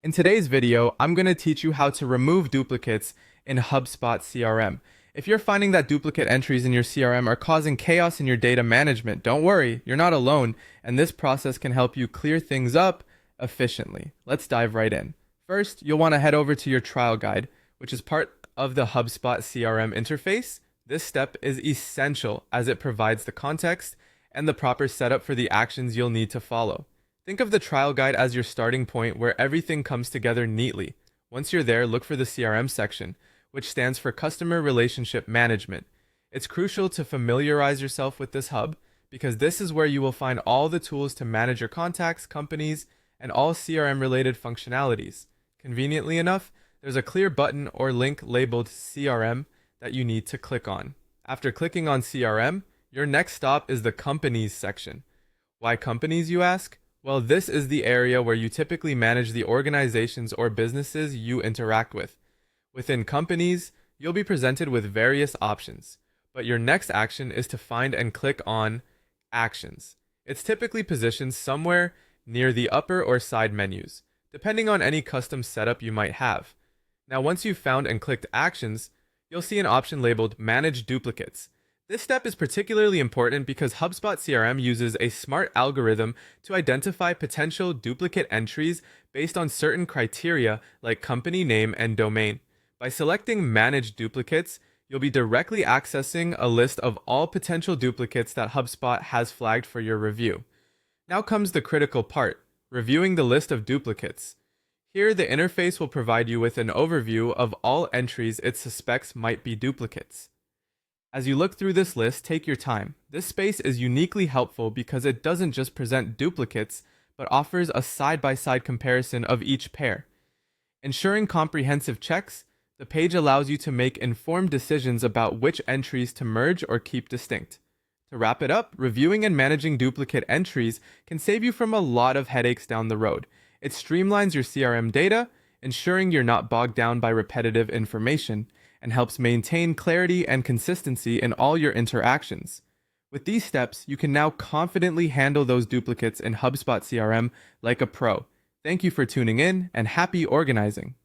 In today's video, I'm going to teach you how to remove duplicates in HubSpot CRM. If you're finding that duplicate entries in your CRM are causing chaos in your data management, don't worry, you're not alone, and this process can help you clear things up efficiently. Let's dive right in. First, you'll want to head over to your trial guide, which is part of the HubSpot CRM interface. This step is essential as it provides the context and the proper setup for the actions you'll need to follow. Think of the trial guide as your starting point where everything comes together neatly. Once you're there, look for the CRM section, which stands for Customer Relationship Management. It's crucial to familiarize yourself with this hub because this is where you will find all the tools to manage your contacts, companies, and all CRM-related functionalities. Conveniently enough, there's a clear button or link labeled CRM that you need to click on. After clicking on CRM, your next stop is the Companies section. Why companies, you ask? Well, this is the area where you typically manage the organizations or businesses you interact with. Within companies, you'll be presented with various options, but your next action is to find and click on Actions. It's typically positioned somewhere near the upper or side menus, depending on any custom setup you might have. Now, once you've found and clicked Actions, you'll see an option labeled Manage Duplicates. This step is particularly important because HubSpot CRM uses a smart algorithm to identify potential duplicate entries based on certain criteria like company name and domain. By selecting Manage Duplicates, you'll be directly accessing a list of all potential duplicates that HubSpot has flagged for your review. Now comes the critical part, reviewing the list of duplicates. Here, the interface will provide you with an overview of all entries it suspects might be duplicates. As you look through this list, take your time. This space is uniquely helpful because it doesn't just present duplicates, but offers a side-by-side comparison of each pair. Ensuring comprehensive checks, the page allows you to make informed decisions about which entries to merge or keep distinct. To wrap it up, reviewing and managing duplicate entries can save you from a lot of headaches down the road. It streamlines your CRM data, ensuring you're not bogged down by repetitive information, and helps maintain clarity and consistency in all your interactions. With these steps, you can now confidently handle those duplicates in HubSpot CRM like a pro. Thank you for tuning in, and happy organizing!